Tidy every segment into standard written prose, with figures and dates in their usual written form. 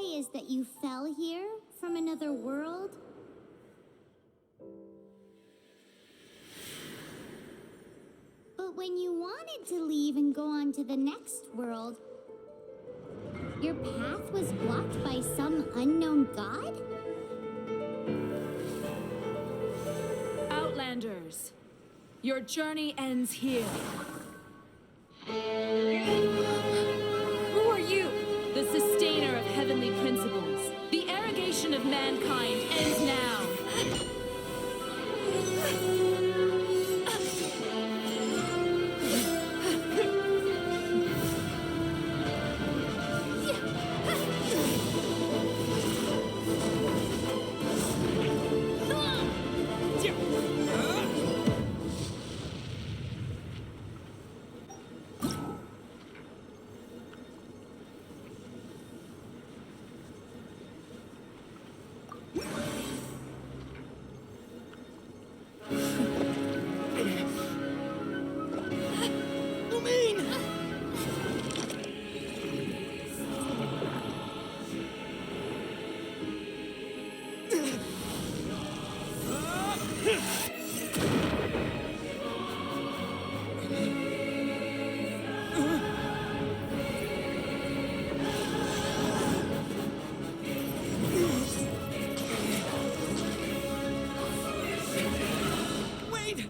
say is that you fell here from another world. But when you wanted to leave and go on to the next world, your path was blocked by some unknown god? Outlanders, your journey ends here. Who are you? The sustainer of heavenly principles. The arrogation of mankind ends now.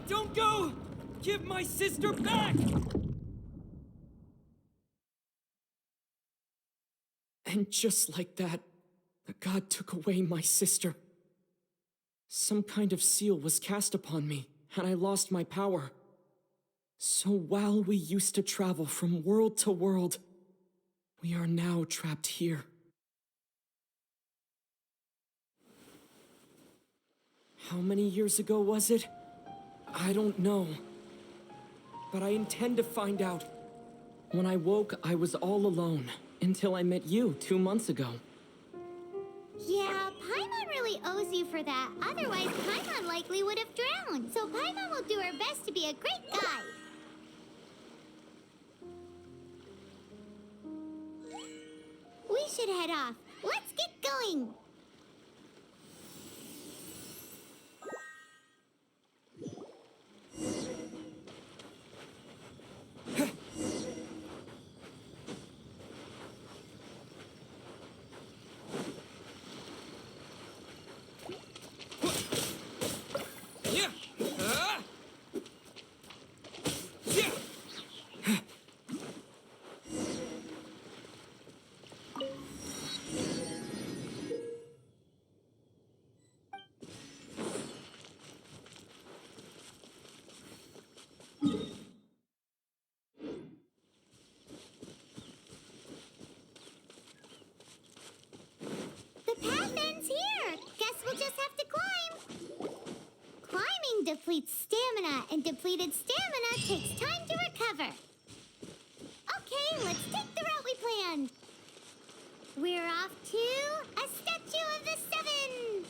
Don't go! Give my sister back! And just like that, the god took away my sister. Some kind of seal was cast upon me, and I lost my power. So while we used to travel from world to world, we are now trapped here. How many years ago was it? I don't know. But I intend to find out. When I woke, I was all alone, until I met you 2 months ago. Yeah, Paimon really owes you for that. Otherwise, Paimon likely would have drowned. So Paimon will do her best to be a great guide. We should head off. Let's get going. Depletes stamina, and depleted stamina takes time to recover. Okay, let's take the route we planned. We're off to a statue of the seven.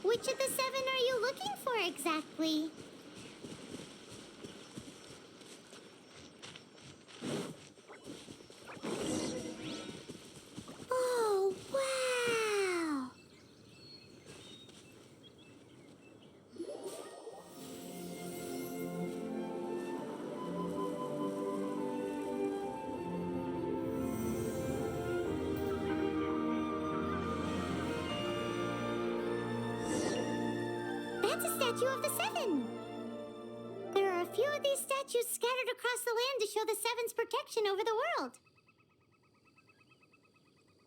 Which of the seven are you looking for exactly? Oh, wow! That's a statue of the seven. There are a few of these statues scattered across the land to show the seven's protection over the world.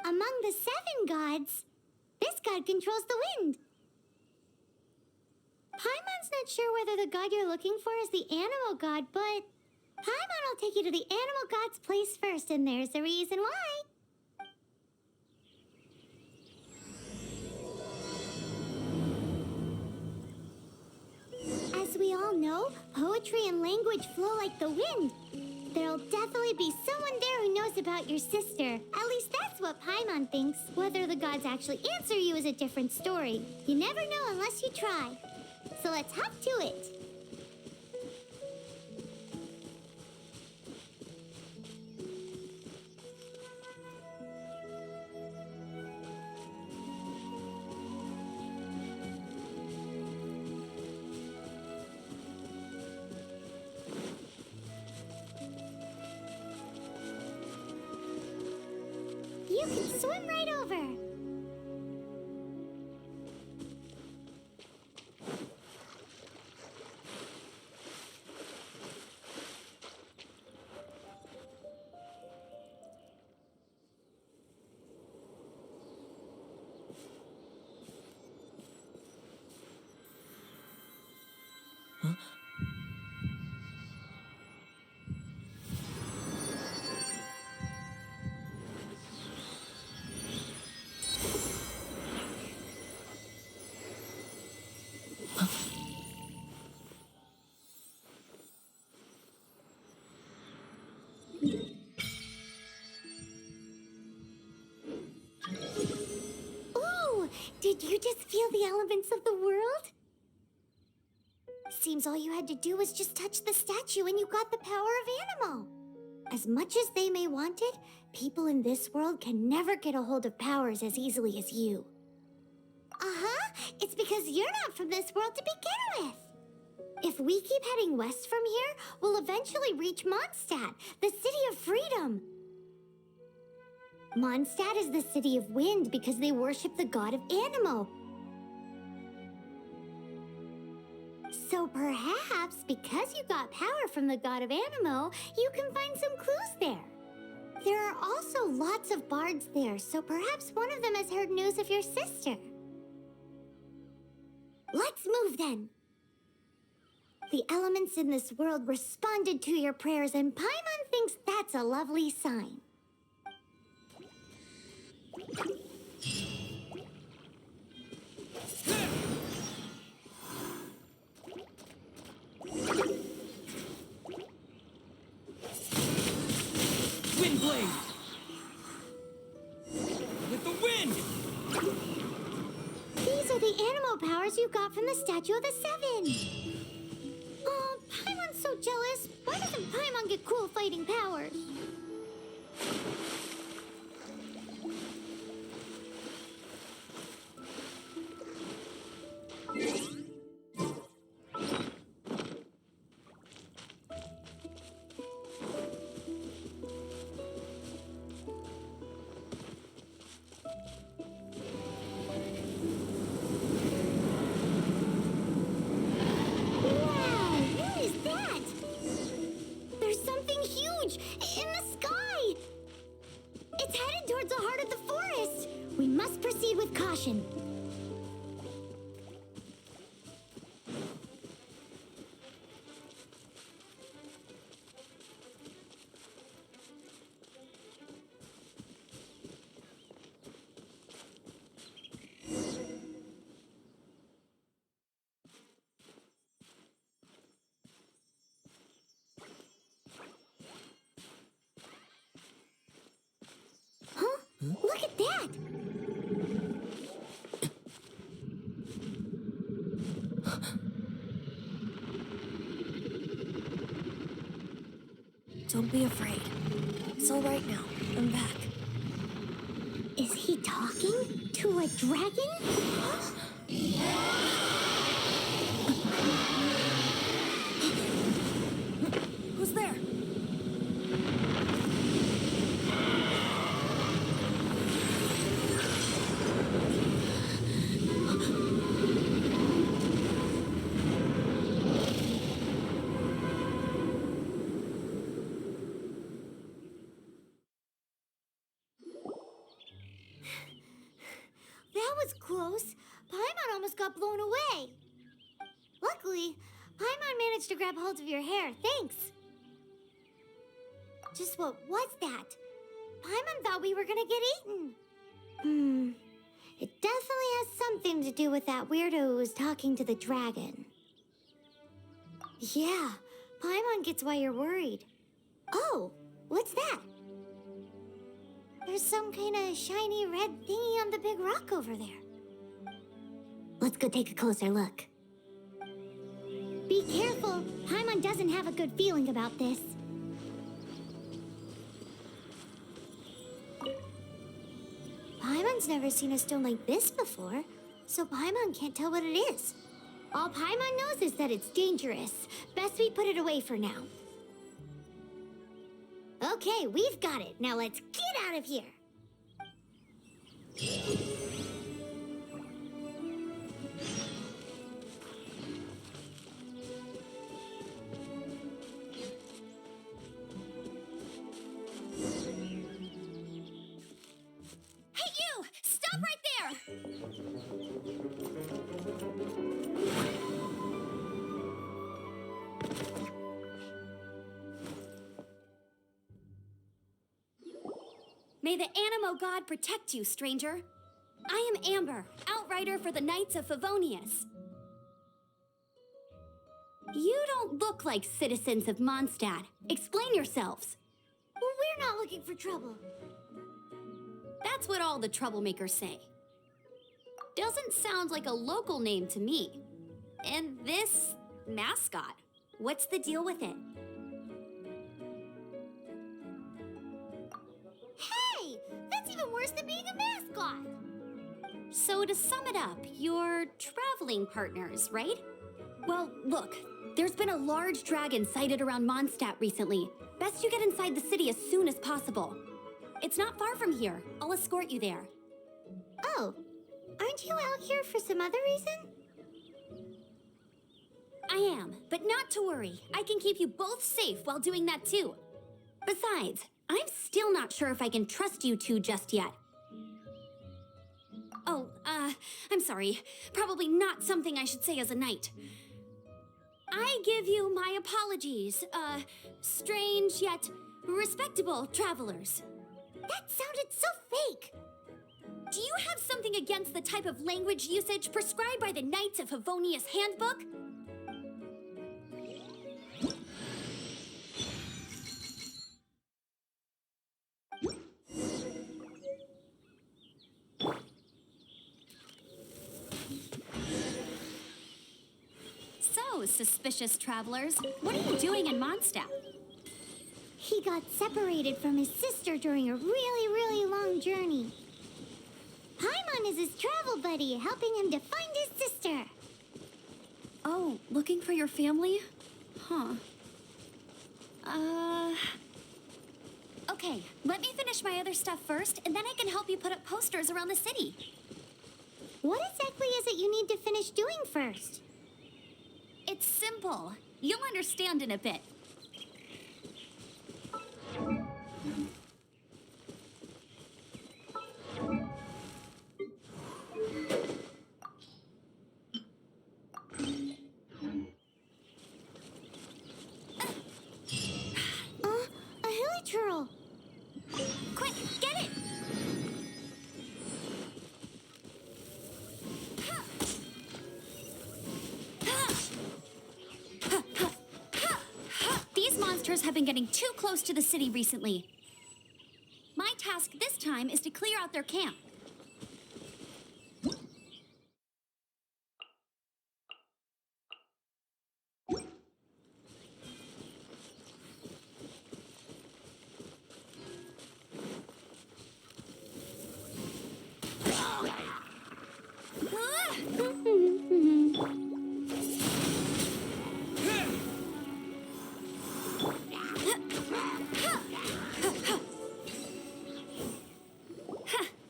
Among the seven gods, this god controls the wind. Paimon's not sure whether the god you're looking for is the animal god, but Paimon will take you to the animal god's place first, and there's the reason why. As we all know, poetry and language flow like the wind. There'll definitely be someone there who knows about your sister. At least that's what Paimon thinks. Whether the gods actually answer you is a different story. You never know unless you try. So let's hop to it. swim right over. Ooh, did you just feel the elements of the world? Seems all you had to do was just touch the statue and you got the power of Animo. As much as they may want it, people in this world can never get a hold of powers as easily as you. Uh-huh, it's because you're not from this world to begin with. If we keep heading west from here, we'll eventually reach Mondstadt, the city of freedom. Mondstadt is the city of wind because they worship the god of Animo. So perhaps, because you got power from the god of Animo, you can find some clues there. There are also lots of bards there, so perhaps one of them has heard news of your sister. Let's move then. The elements in this world responded to your prayers, and Paimon thinks that's a lovely sign. Windblade! With the wind! These are the Animo powers you got from the Statue of the Seven. Oh, Paimon's so jealous. Why doesn't Paimon get cool fighting powers? In the sky! It's headed towards the heart of the forest! We must proceed with caution. Look at that! Don't be afraid. It's all right now. I'm back. Is he talking to a dragon? Who's there? That was close. Paimon almost got blown away. Luckily, Paimon managed to grab hold of your hair. Thanks. Just what was that? Paimon thought we were gonna get eaten. It definitely has something to do with that weirdo who was talking to the dragon. Yeah, Paimon gets why you're worried. Oh, what's that? There's some kind of shiny red thingy on the big rock over there. Let's go take a closer look. Be careful. Paimon doesn't have a good feeling about this. Paimon's never seen a stone like this before, so Paimon can't tell what it is. All Paimon knows is that it's dangerous. Best we put it away for now. Okay, we've got it. Now let's get out of here. Hey, you! Stop right there! May the Animo God protect you, stranger. I am Amber, outrider for the Knights of Favonius. You don't look like citizens of Mondstadt. Explain yourselves. Well, we're not looking for trouble. That's what all the troublemakers say. Doesn't sound like a local name to me. And this mascot, what's the deal with it? Hey! That's even worse than being a mascot! So to sum it up, you're traveling partners, right? Well, look, there's been a large dragon sighted around Mondstadt recently. Best you get inside the city as soon as possible. It's not far from here. I'll escort you there. Oh, aren't you out here for some other reason? I am, but not to worry. I can keep you both safe while doing that too. Besides, I'm still not sure if I can trust you two just yet. Oh, I'm sorry. Probably not something I should say as a knight. I give you my apologies, strange yet respectable travelers. That sounded so fake. Do you have something against the type of language usage prescribed by the Knights of Favonius Handbook? So, suspicious travelers, what are you doing in Mondstadt? He got separated from his sister during a really long journey. Paimon is his travel buddy, helping him to find his sister. Oh, looking for your family? Huh. Okay, let me finish my other stuff first, and then I can help you put up posters around the city. What exactly is it you need to finish doing first? It's simple. You'll understand in a bit. A hilly churl. Quick, get it! These monsters have been getting too close to the city recently. My task this time is to clear out their camp.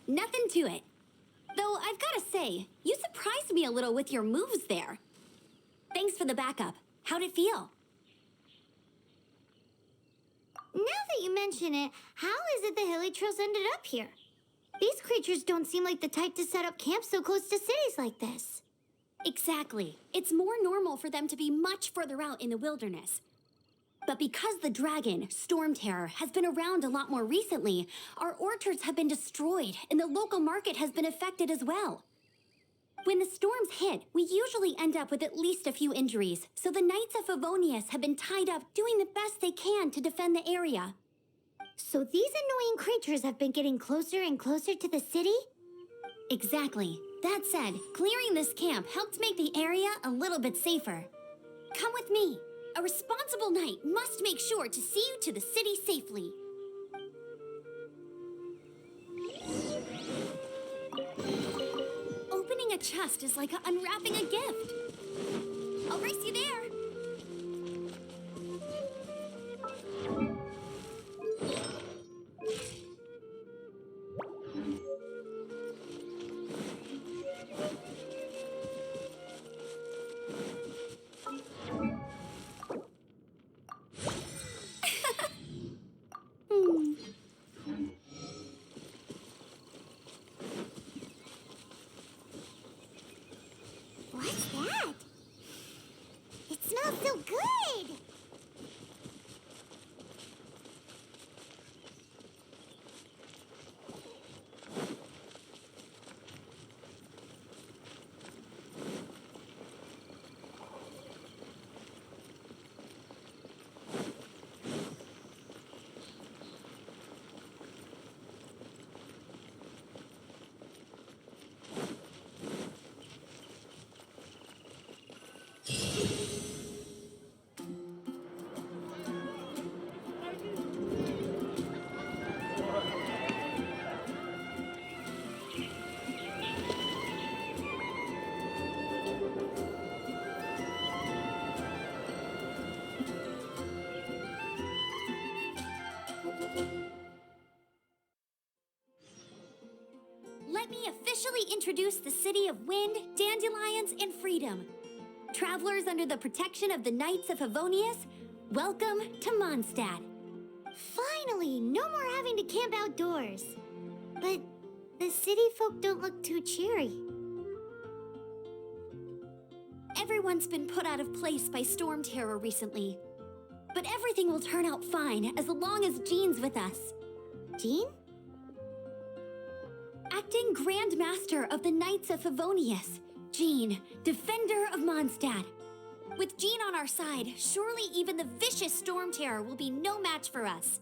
Nothing to it. Though I've got to say, you surprised me a little with your moves there. Thanks for the backup. How'd it feel? Now that you mention it, how is it the hilly trails ended up here? These creatures don't seem like the type to set up camp so close to cities like this. Exactly. It's more normal for them to be much further out in the wilderness. But because the dragon, Storm Terror, has been around a lot more recently, our orchards have been destroyed and the local market has been affected as well. When the storms hit, we usually end up with at least a few injuries, so the Knights of Favonius have been tied up doing the best they can to defend the area. So these annoying creatures have been getting closer and closer to the city? Exactly. That said, clearing this camp helped make the area a little bit safer. Come with me. A responsible knight must make sure to see you to the city safely. Opening a chest is like unwrapping a gift. I'll race you there. so good! Let me officially introduce the city of wind, dandelions, and freedom. Travelers under the protection of the Knights of Favonius, welcome to Mondstadt. Finally, no more having to camp outdoors. But the city folk don't look too cheery. Everyone's been put out of place by storm terror recently. But everything will turn out fine as long as Jean's with us. Jean? Acting Grand Master of the Knights of Favonius, Jean, Defender of Mondstadt. With Jean on our side, surely even the vicious storm terror will be no match for us.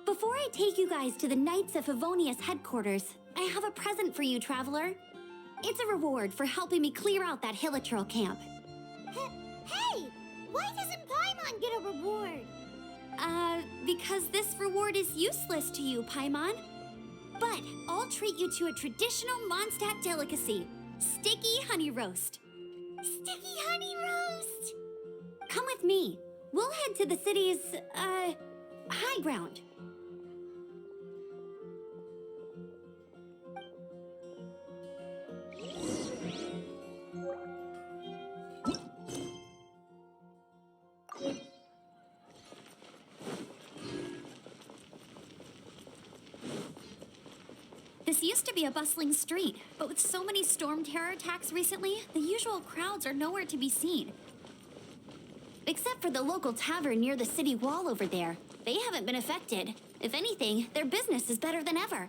Before I take you guys to the Knights of Favonius headquarters, I have a present for you, traveler. It's a reward for helping me clear out that Hilitril camp. Hey! Why doesn't Paimon get a reward? Because this reward is useless to you, Paimon. But I'll treat you to a traditional Mondstadt delicacy, sticky honey roast. Sticky honey roast! Come with me. We'll head to the city's, high ground. This used to be a bustling street, but with so many storm terror attacks recently, the usual crowds are nowhere to be seen. Except for the local tavern near the city wall over there. They haven't been affected. If anything, their business is better than ever.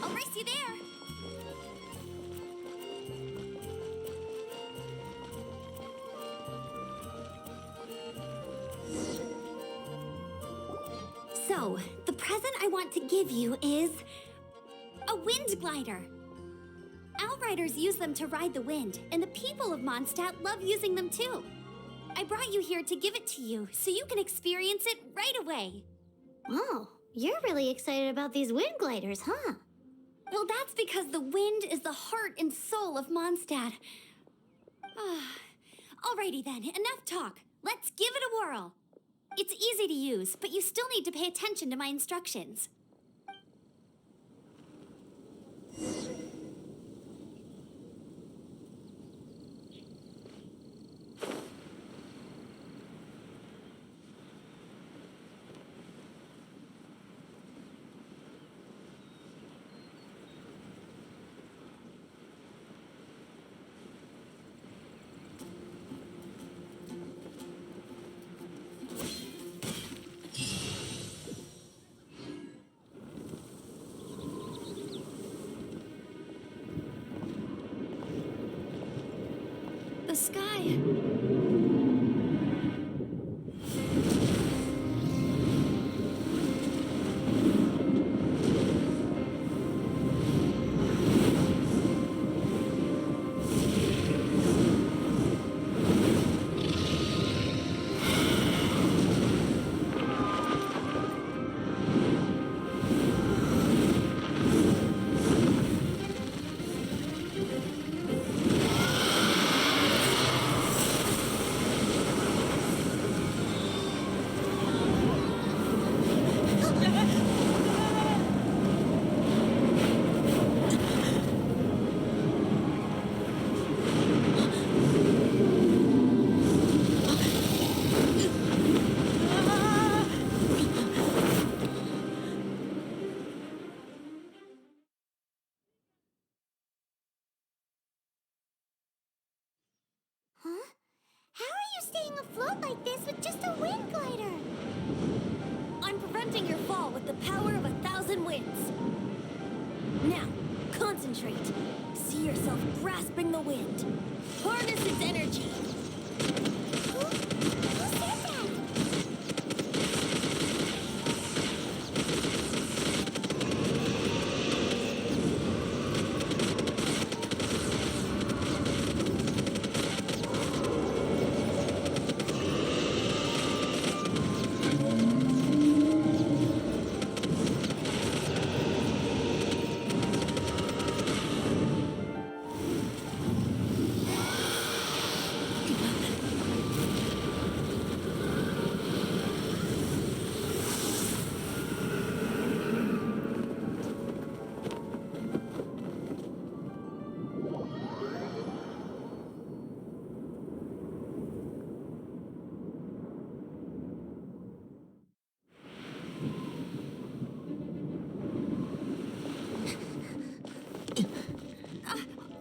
I'll race you there. So, the present I want to give you is a wind glider. Outriders use them to ride the wind, and the people of Mondstadt love using them too. I brought you here to give it to you, so you can experience it right away. Oh, you're really excited about these wind gliders, huh? Well, that's because the wind is the heart and soul of Mondstadt. Alrighty then, enough talk. Let's give it a whirl. It's easy to use, but you still need to pay attention to my instructions. float like this with just a wind glider. I'm preventing your fall with the power of 1,000 winds. Now, concentrate. See yourself grasping the wind. Harness its energy. Who said that?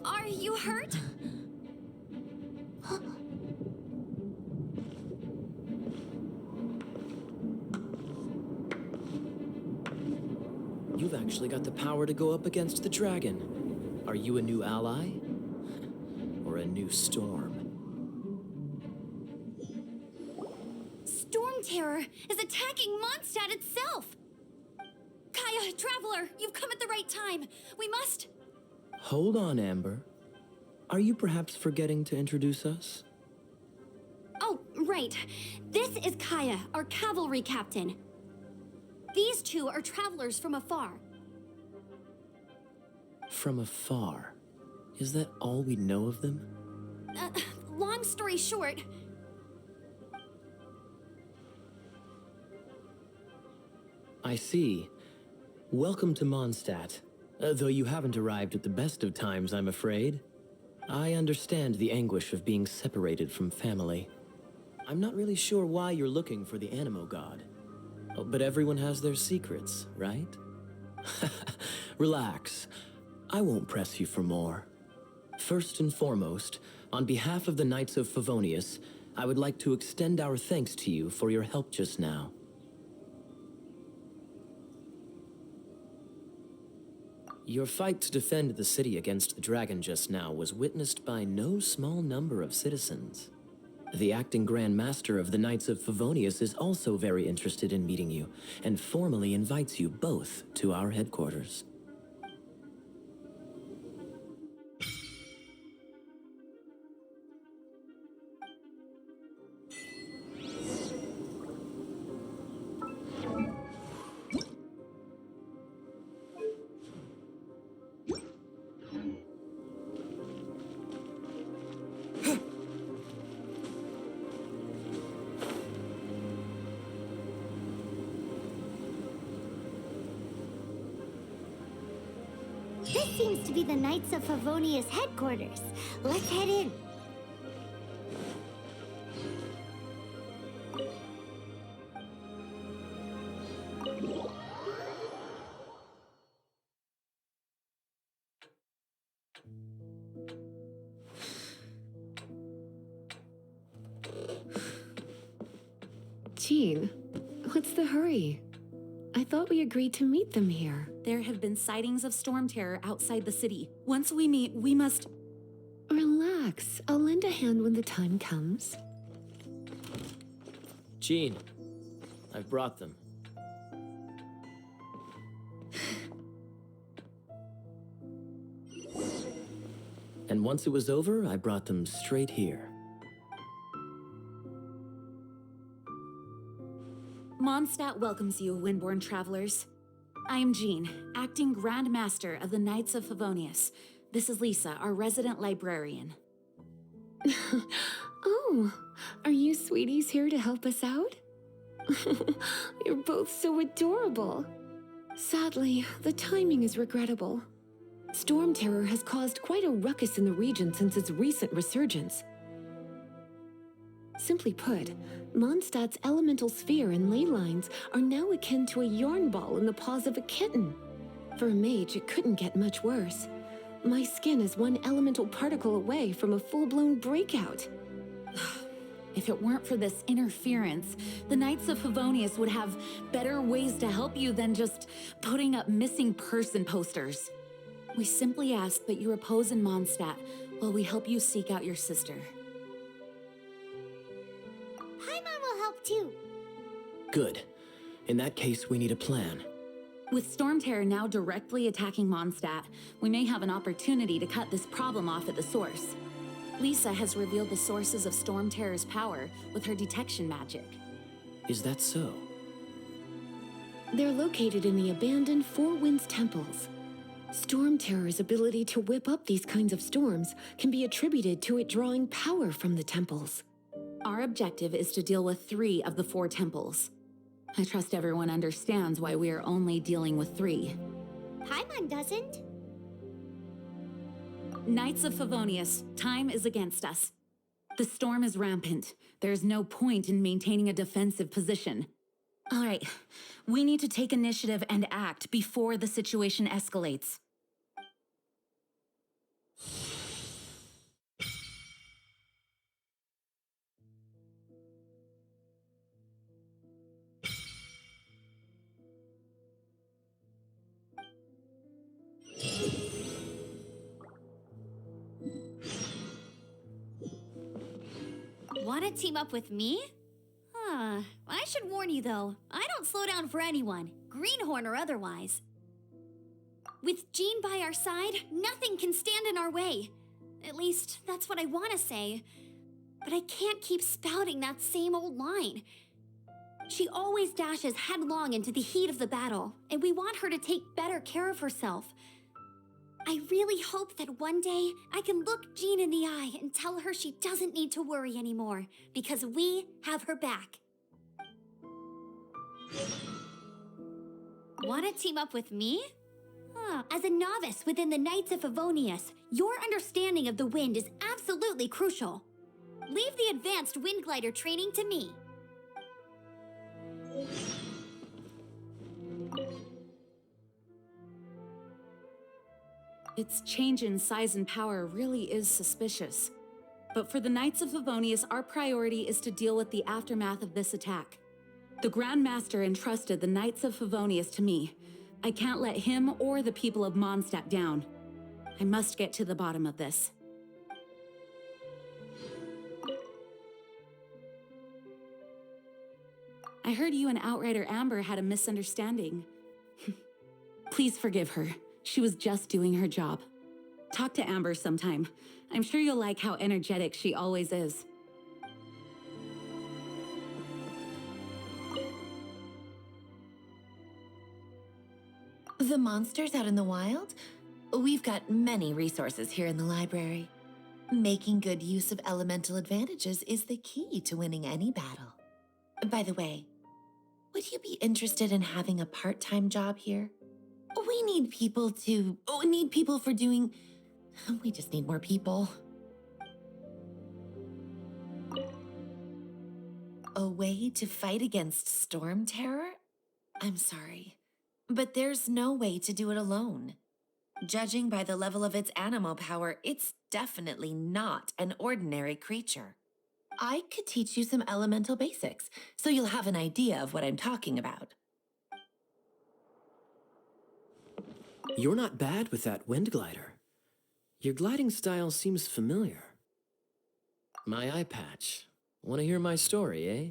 Are you hurt? You've actually got the power to go up against the dragon. Are you a new ally? Or a new storm? Storm Terror is attacking Mondstadt itself! Kaya, Traveler, you've come at the right time. We must... Hold on, Amber. Are you perhaps forgetting to introduce us? Oh, right. This is Kaya, our cavalry captain. These two are travelers from afar. From afar? Is that all we know of them? Long story short... I see. Welcome to Mondstadt. Though you haven't arrived at the best of times, I'm afraid. I understand the anguish of being separated from family. I'm not really sure why you're looking for the Animo God. But everyone has their secrets, right? Relax. I won't press you for more. First and foremost, on behalf of the Knights of Favonius, I would like to extend our thanks to you for your help just now. Your fight to defend the city against the dragon just now was witnessed by no small number of citizens. The acting Grand Master of the Knights of Favonius is also very interested in meeting you, and formally invites you both to our headquarters. This seems to be the Knights of Favonius headquarters. Let's head in. Jean, what's the hurry? I thought we agreed to meet them here. There have been sightings of storm terror outside the city. Once we meet, we must... Relax. I'll lend a hand when the time comes. Jean, I've brought them. And once it was over, I brought them straight here. Mondstadt welcomes you, Windborn travelers. I am Jean, acting Grand Master of the Knights of Favonius. This is Lisa, our resident librarian. Oh, are you sweeties here to help us out? You're both so adorable. Sadly, the timing is regrettable. Storm terror has caused quite a ruckus in the region since its recent resurgence. Simply put, Mondstadt's elemental sphere and ley lines are now akin to a yarn ball in the paws of a kitten. For a mage, it couldn't get much worse. My skin is one elemental particle away from a full-blown breakout. If it weren't for this interference, the Knights of Favonius would have better ways to help you than just putting up missing person posters. We simply ask that you repose in Mondstadt while we help you seek out your sister. Paimon will help too. Good. In that case, we need a plan. With Storm Terror now directly attacking Mondstadt, we may have an opportunity to cut this problem off at the source. Lisa has revealed the sources of Storm Terror's power with her detection magic. Is that so? They're located in the abandoned Four Winds temples. Storm Terror's ability to whip up these kinds of storms can be attributed to it drawing power from the temples. Our objective is to deal with 3 of the 4 temples. I trust everyone understands why we are only dealing with 3. Paimon doesn't. Knights of Favonius, time is against us. The storm is rampant. There's no point in maintaining a defensive position. All right, we need to take initiative and act before the situation escalates. Want to team up with me? I should warn you though, I don't slow down for anyone, greenhorn or otherwise. With Jean by our side, nothing can stand in our way. At least, that's what I want to say. But I can't keep spouting that same old line. She always dashes headlong into the heat of the battle, and we want her to take better care of herself. I really hope that one day I can look Jean in the eye and tell her she doesn't need to worry anymore, because we have her back. Want to team up with me? As a novice within the Knights of Favonius, your understanding of the wind is absolutely crucial. Leave the advanced wind glider training to me. Its change in size and power really is suspicious. But for the Knights of Favonius, our priority is to deal with the aftermath of this attack. The Grand Master entrusted the Knights of Favonius to me. I can't let him or the people of Mondstadt down. I must get to the bottom of this. I heard you and Outrider Amber had a misunderstanding. Please forgive her. She was just doing her job. Talk to Amber sometime. I'm sure you'll like how energetic she always is. The monsters out in the wild? We've got many resources here in the library. Making good use of elemental advantages is the key to winning any battle. By the way, would you be interested in having a part-time job here? We need people for doing... We just need more people. A way to fight against storm terror? I'm sorry, but there's no way to do it alone. Judging by the level of its animal power, it's definitely not an ordinary creature. I could teach you some elemental basics, so you'll have an idea of what I'm talking about. You're not bad with that wind glider. Your gliding style seems familiar. My eye patch. Want to hear my story, eh?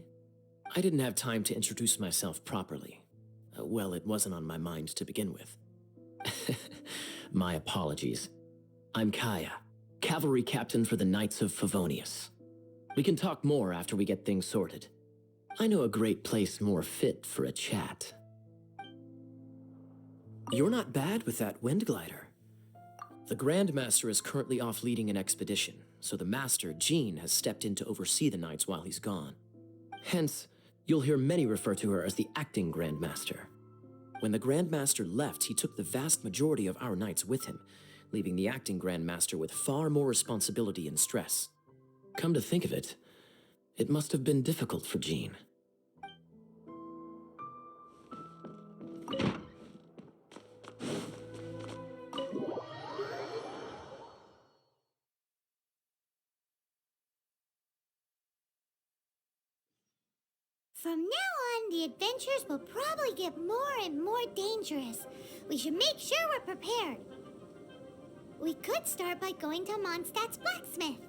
I didn't have time to introduce myself properly. Well, it wasn't on my mind to begin with. My apologies. I'm Kaya, cavalry captain for the Knights of Favonius. We can talk more after we get things sorted. I know a great place more fit for a chat. You're not bad with that wind glider. The Grand Master is currently off leading an expedition, so the Master, Jean, has stepped in to oversee the Knights while he's gone. Hence, you'll hear many refer to her as the acting Grand Master. When the Grand Master left, he took the vast majority of our Knights with him, leaving the acting Grand Master with far more responsibility and stress. Come to think of it, it must have been difficult for Jean. From now on, the adventures will probably get more and more dangerous. We should make sure we're prepared. We could start by going to Mondstadt's blacksmith.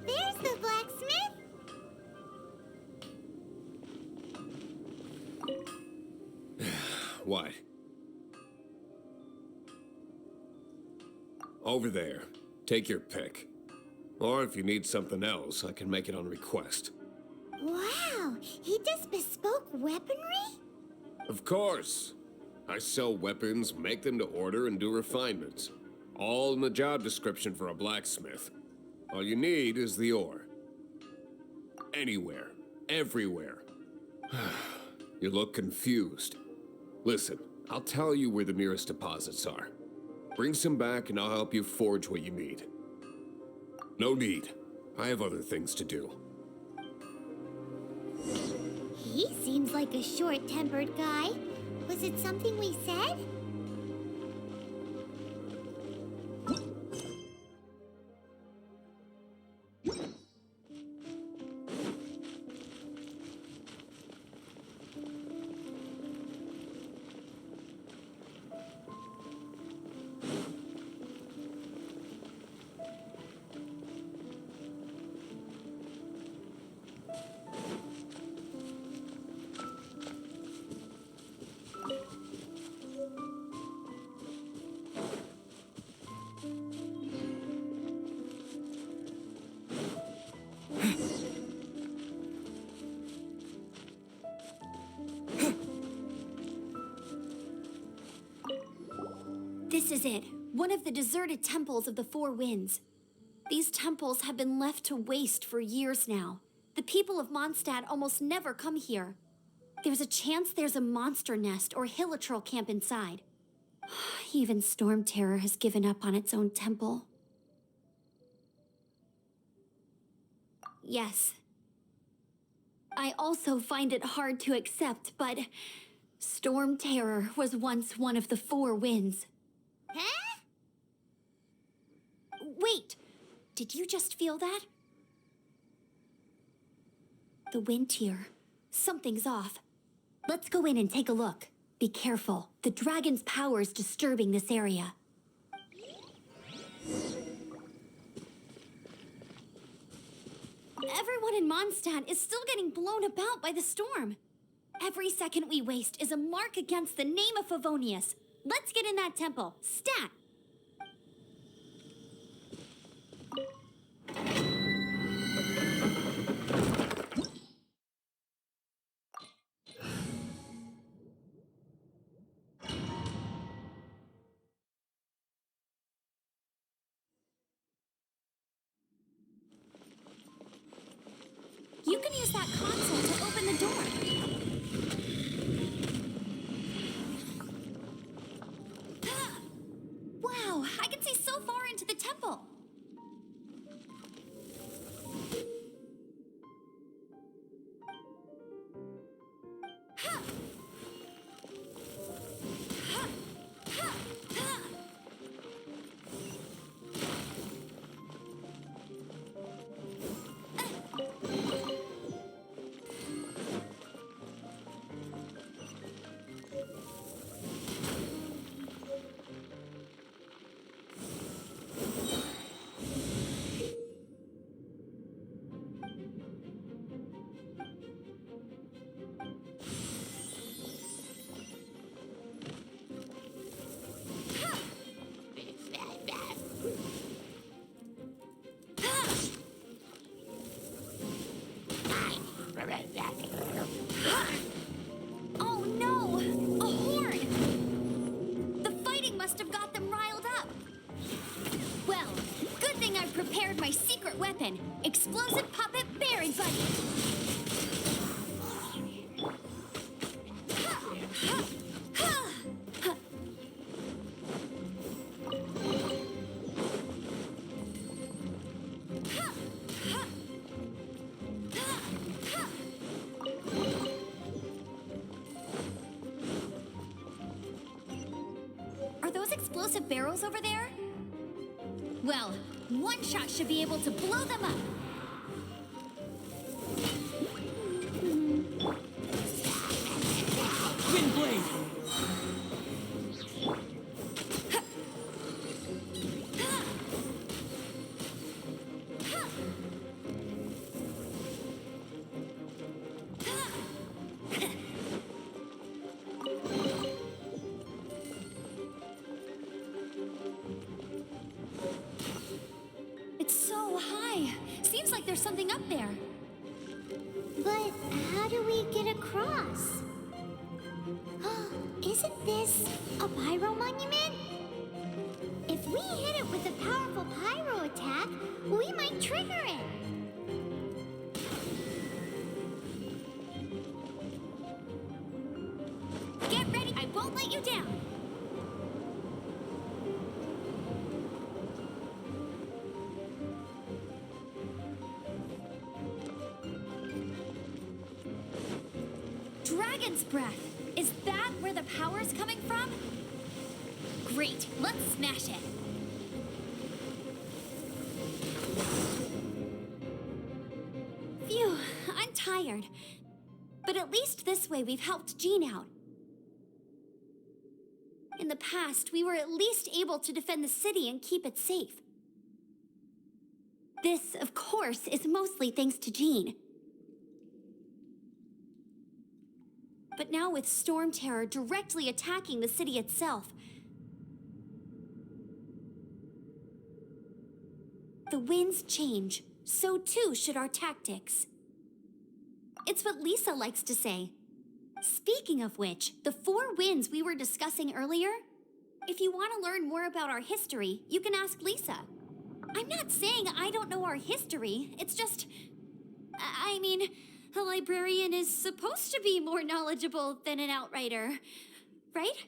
There's the blacksmith. What? Over there. Take your pick. Or if you need something else, I can make it on request. Wow, he does bespoke weaponry? Of course. I sell weapons, make them to order, and do refinements. All in the job description for a blacksmith. All you need is the ore. Anywhere. Everywhere. You look confused. Listen, I'll tell you where the nearest deposits are. Bring some back and I'll help you forge what you need. No need. I have other things to do. He seems like a short-tempered guy. Was it something we said? This is it. One of the deserted temples of the Four Winds. These temples have been left to waste for years now. The people of Mondstadt almost never come here. There's a chance there's a monster nest or hilitrol camp inside. Even Storm Terror has given up on its own temple. Yes. I also find it hard to accept, but Storm Terror was once one of the Four Winds. Huh? Wait! Did you just feel that? The wind here. Something's off. Let's go in and take a look. Be careful. The dragon's power is disturbing this area. Everyone in Mondstadt is still getting blown about by the storm. Every second we waste is a mark against the name of Favonius. Let's get in that temple. Stat! You can use that console to open the door. Wow, I can see so far into the temple. prepared my secret weapon, explosive puppet berry bunny. Are those explosive barrels over there? Well, one shot should be able to blow them up. Windblade! It's so high. Seems like there's something up there. But how do we get across? Isn't this a pyro monument? If we hit it with a powerful pyro attack, we might trigger it. Get ready, I won't let you down. Dragon's breath. Is that where the power's coming from? Great, let's smash it. Phew, I'm tired. But at least this way we've helped Jean out. In the past, we were at least able to defend the city and keep it safe. This, of course, is mostly thanks to Jean. But now with Storm Terror directly attacking the city itself, the winds change, so too should our tactics. It's what Lisa likes to say. Speaking of which, the 4 winds we were discussing earlier, if you want to learn more about our history, you can ask Lisa. I'm not saying I don't know our history, it's just... I mean, a librarian is supposed to be more knowledgeable than an outrider, right?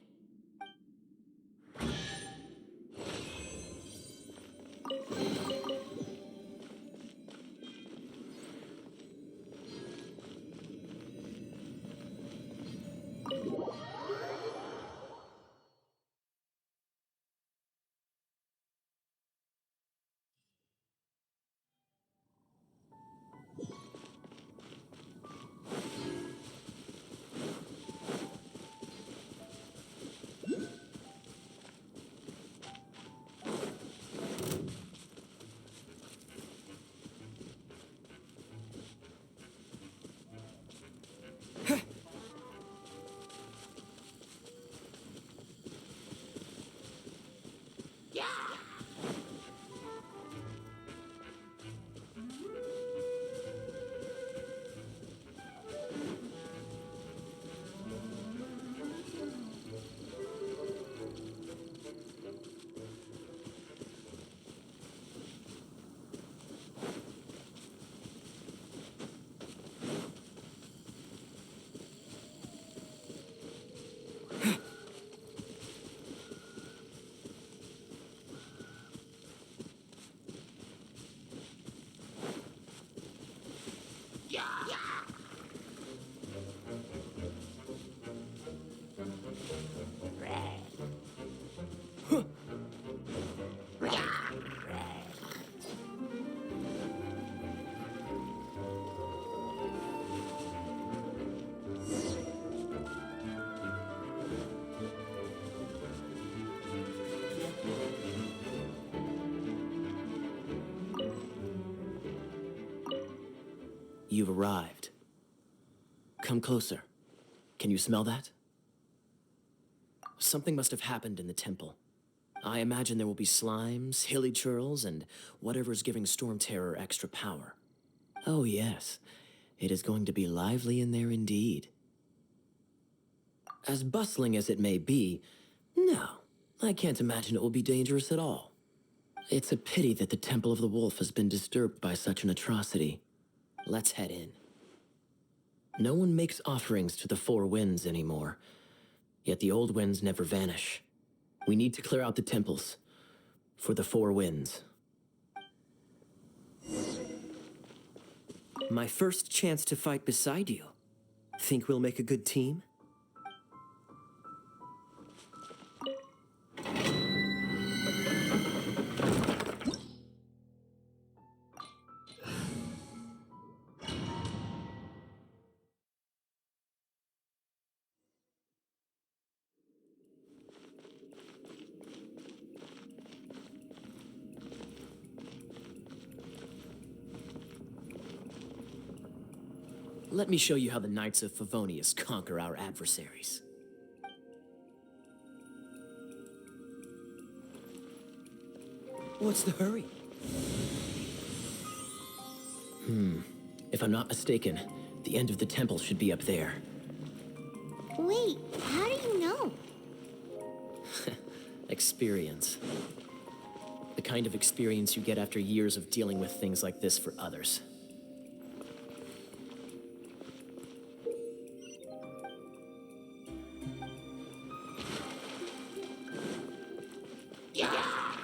You've arrived. Come closer. Can you smell that? Something must have happened in the temple. I imagine there will be slimes, hilly churls, and whatever's giving Storm Terror extra power. Oh yes, it is going to be lively in there indeed. As bustling as it may be, no, I can't imagine it will be dangerous at all. It's a pity that the Temple of the Wolf has been disturbed by such an atrocity. Let's head in. No one makes offerings to the Four Winds anymore, yet the old winds never vanish. We need to clear out the temples for the Four Winds. My first chance to fight beside you. Think we'll make a good team? Let me show you how the Knights of Favonius conquer our adversaries. What's the hurry? If I'm not mistaken, the end of the temple should be up there. Wait, how do you know? Experience. The kind of experience you get after years of dealing with things like this for others.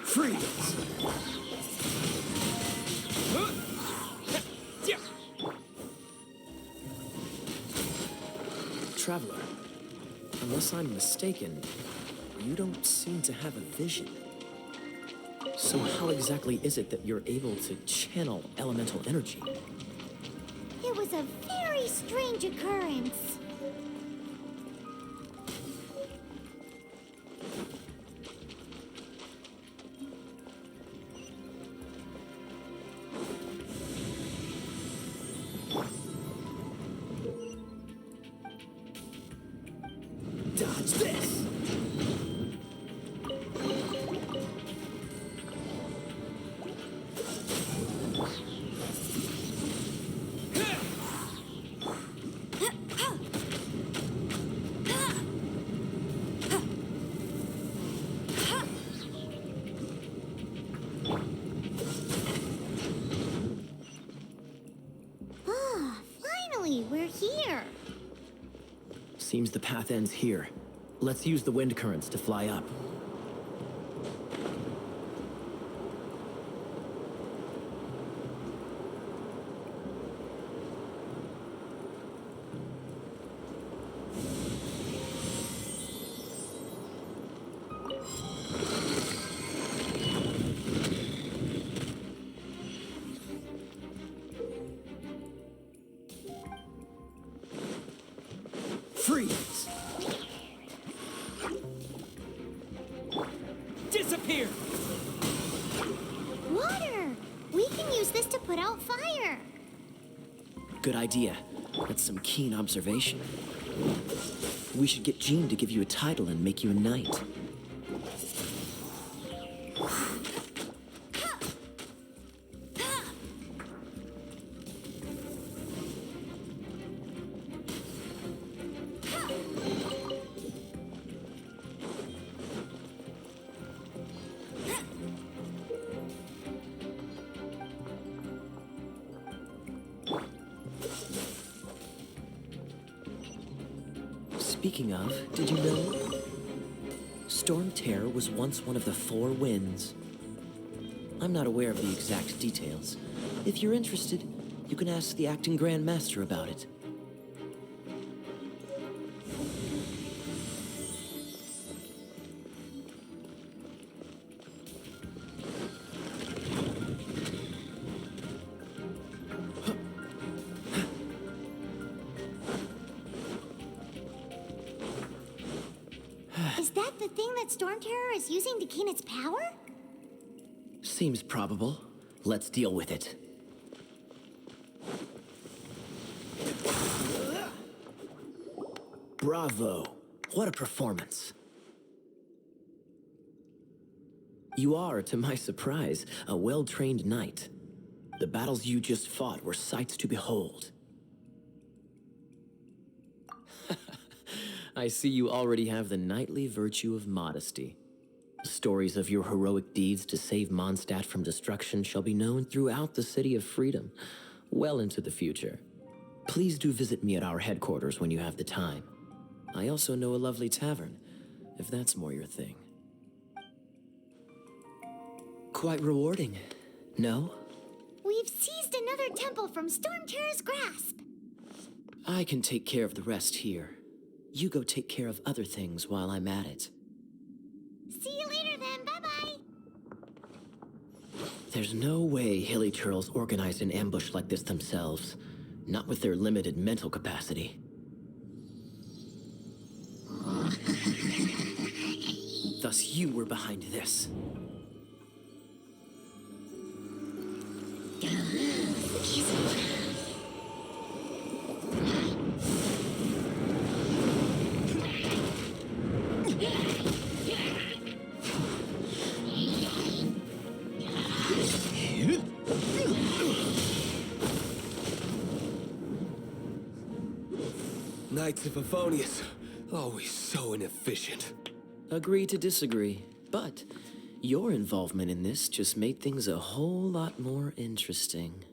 Freeze! Traveler, unless I'm mistaken, you don't seem to have a vision. So how exactly is it that you're able to channel elemental energy? It was a very strange occurrence. Dodge this! Ah, finally, we're here. Seems the path ends here. Let's use the wind currents to fly up. Freeze! Disappear! Water! We can use this to put out fire. Good idea. That's some keen observation. We should get Jean to give you a title and make you a knight. Speaking of, did you know? Storm Terror was once one of the Four Winds. I'm not aware of the exact details. If you're interested, you can ask the acting Grand Master about it. Is that the thing that Storm Terror is using to gain its power? Seems probable. Let's deal with it. Bravo! What a performance. You are, to my surprise, a well-trained knight. The battles you just fought were sights to behold. I see you already have the knightly virtue of modesty. Stories of your heroic deeds to save Mondstadt from destruction shall be known throughout the City of Freedom, well into the future. Please do visit me at our headquarters when you have the time. I also know a lovely tavern, if that's more your thing. Quite rewarding, no? We've seized another temple from Storm Terror's grasp. I can take care of the rest here. You go take care of other things while I'm at it. See you later then, bye-bye. There's no way Hilly Turtles organized an ambush like this themselves, not with their limited mental capacity. Thus you were behind this. Knights of Favonius, always so inefficient. Agree to disagree, but your involvement in this just made things a whole lot more interesting.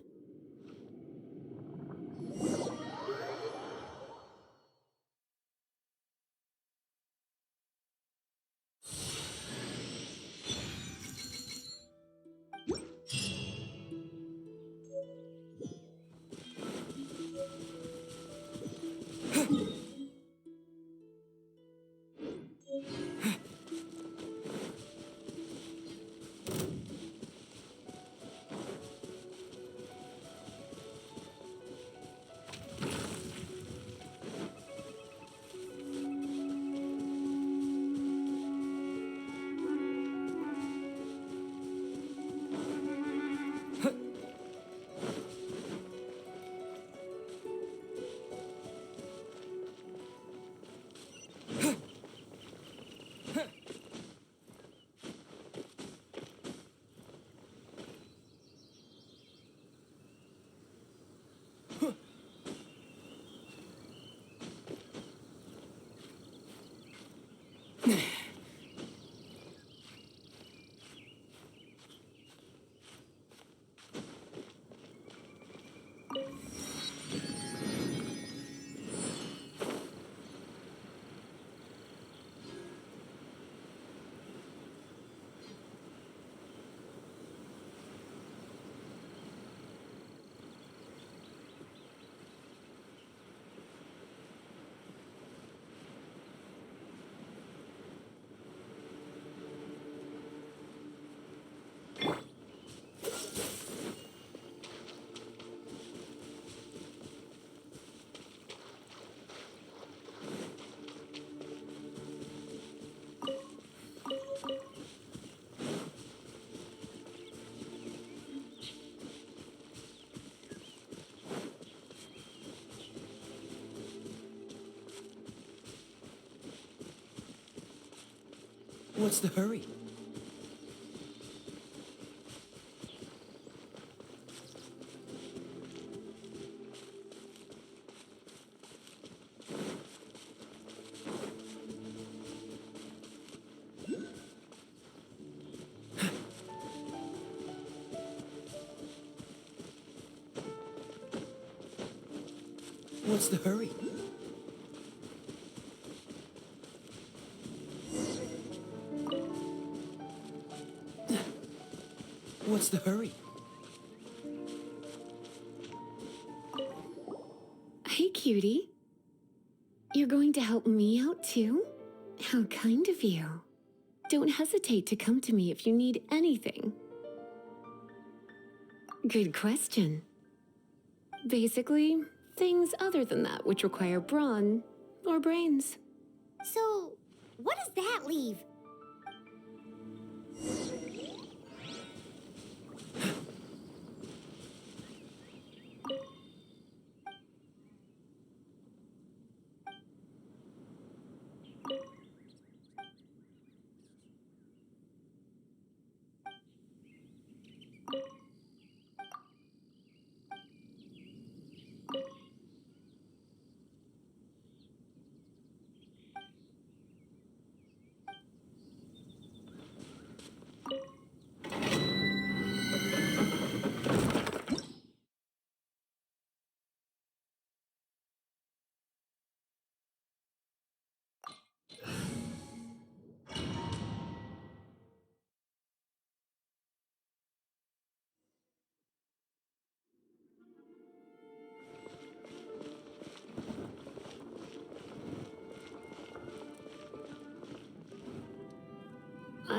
What's the hurry? What's the hurry? What's the hurry? Hey, cutie. You're going to help me out too? How kind of you. Don't hesitate to come to me if you need anything. Good question. Basically, things other than that which require brawn or brains. So, what does that leave?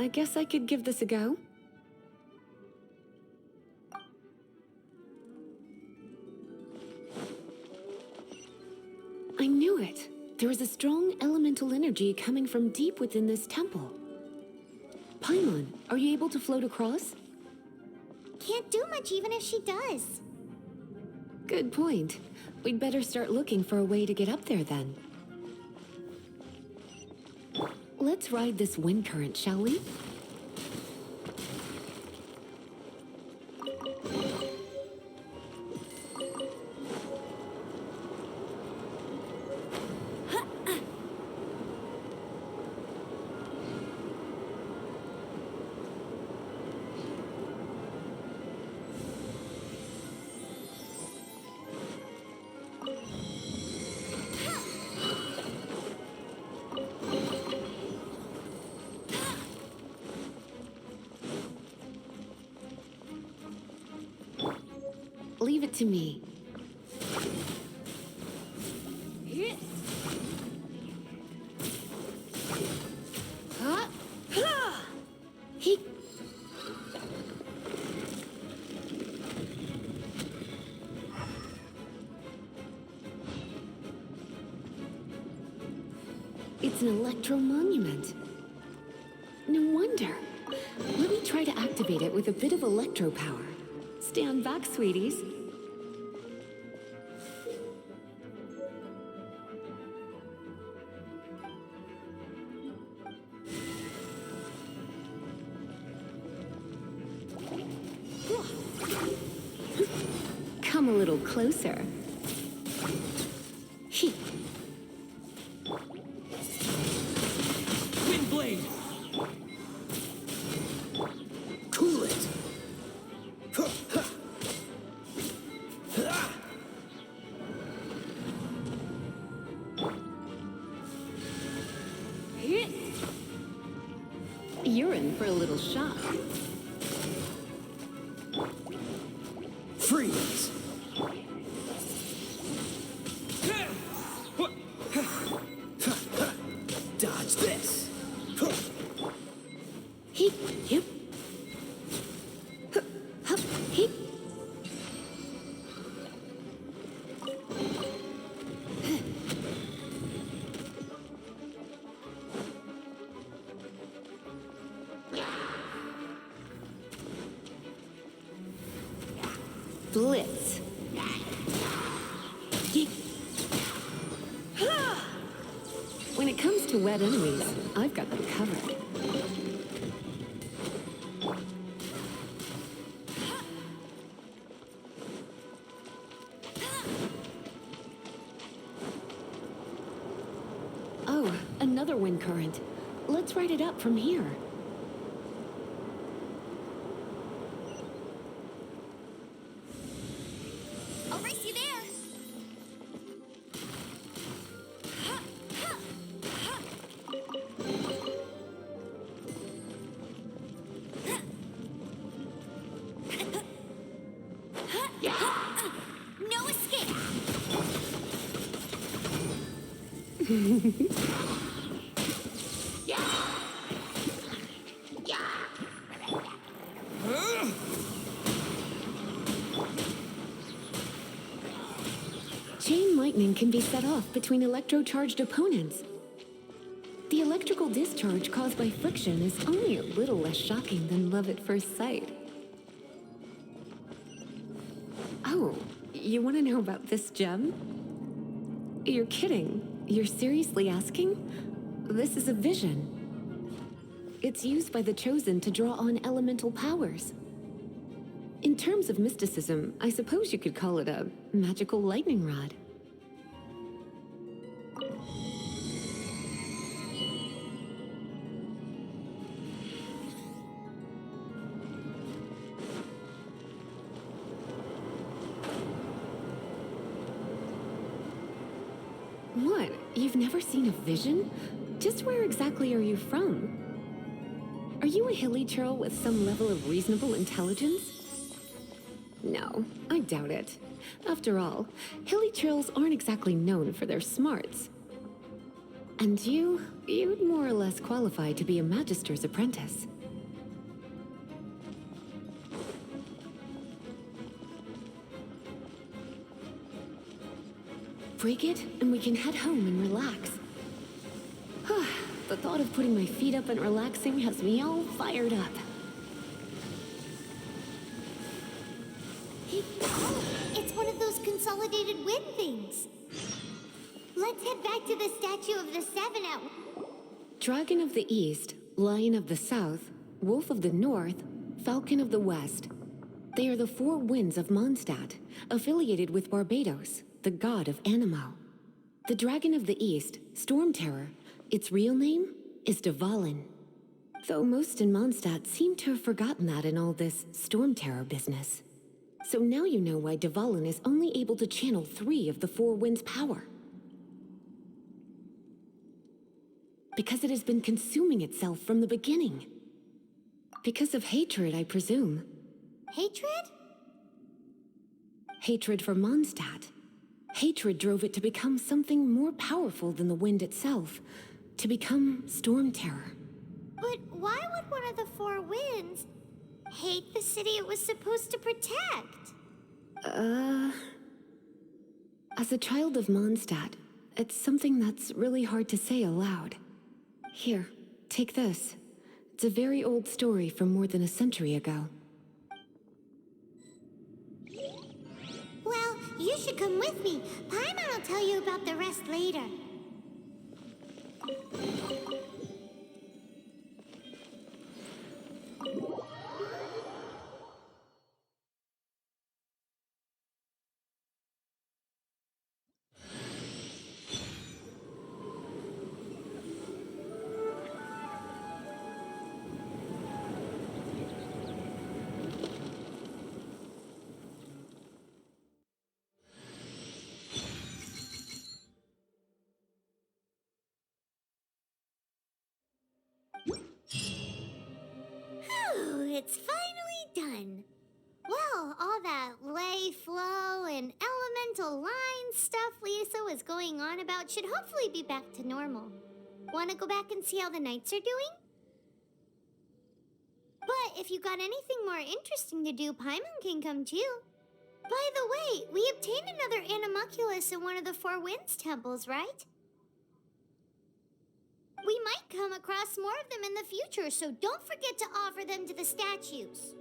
I guess I could give this a go. I knew it. There is a strong elemental energy coming from deep within this temple. Paimon, are you able to float across? Can't do much even if she does. Good point. We'd better start looking for a way to get up there then. Let's ride this wind current, shall we? Leave it to me. It's an electro monument. No wonder. Let me try to activate it with a bit of electro power. Stand back, sweeties. Come a little closer. Windblade! Cool it! You're in for a little shock. Freeze! Dodge this! Heep, yep. Hup, heep. Blitz. Yeet. When it comes to wet enemies, I've got them covered. Oh, another wind current. Let's ride it up from here. I'll race you there. No escape. Chain lightning can be set off between electro-charged opponents. The electrical discharge caused by friction is only a little less shocking than love at first sight. Oh, you want to know about this gem? You're kidding. You're seriously asking? This is a vision. It's used by the Chosen to draw on elemental powers. In terms of mysticism, I suppose you could call it a magical lightning rod. What? You've never seen a vision? Just where exactly are you from? Are you a hilly churl with some level of reasonable intelligence? No, I doubt it. After all, hilly churls aren't exactly known for their smarts. And you'd more or less qualify to be a magister's apprentice. Break it, and we can head home and relax. The thought of putting my feet up and relaxing has me all fired up. Oh, it's one of those consolidated wind things. Let's head back to the statue of the Seven at... Dragon of the East, Lion of the South, Wolf of the North, Falcon of the West. They are the four winds of Mondstadt, affiliated with Barbados, the god of Anemo. The Dragon of the East, Storm Terror, its real name is Dvalin. Though most in Mondstadt seem to have forgotten that in all this Storm Terror business. So now you know why Dvalin is only able to channel 3 of the four winds' power. Because it has been consuming itself from the beginning. Because of hatred, I presume. Hatred? Hatred for Mondstadt. Hatred drove it to become something more powerful than the wind itself. To become Storm Terror. But why would one of the four winds hate the city it was supposed to protect? As a child of Mondstadt, it's something that's really hard to say aloud. Here, take this. It's a very old story from more than a century ago. Well, you should come with me. Paimon will tell you about the rest later. It's finally done. Well, all that lay, flow, and elemental line stuff Lisa was going on about should hopefully be back to normal. Want to go back and see how the knights are doing? But if you got anything more interesting to do, Paimon can come too. By the way, we obtained another animalculus in one of the Four Winds temples, right? We might come across more of them in the future, so don't forget to offer them to the statues.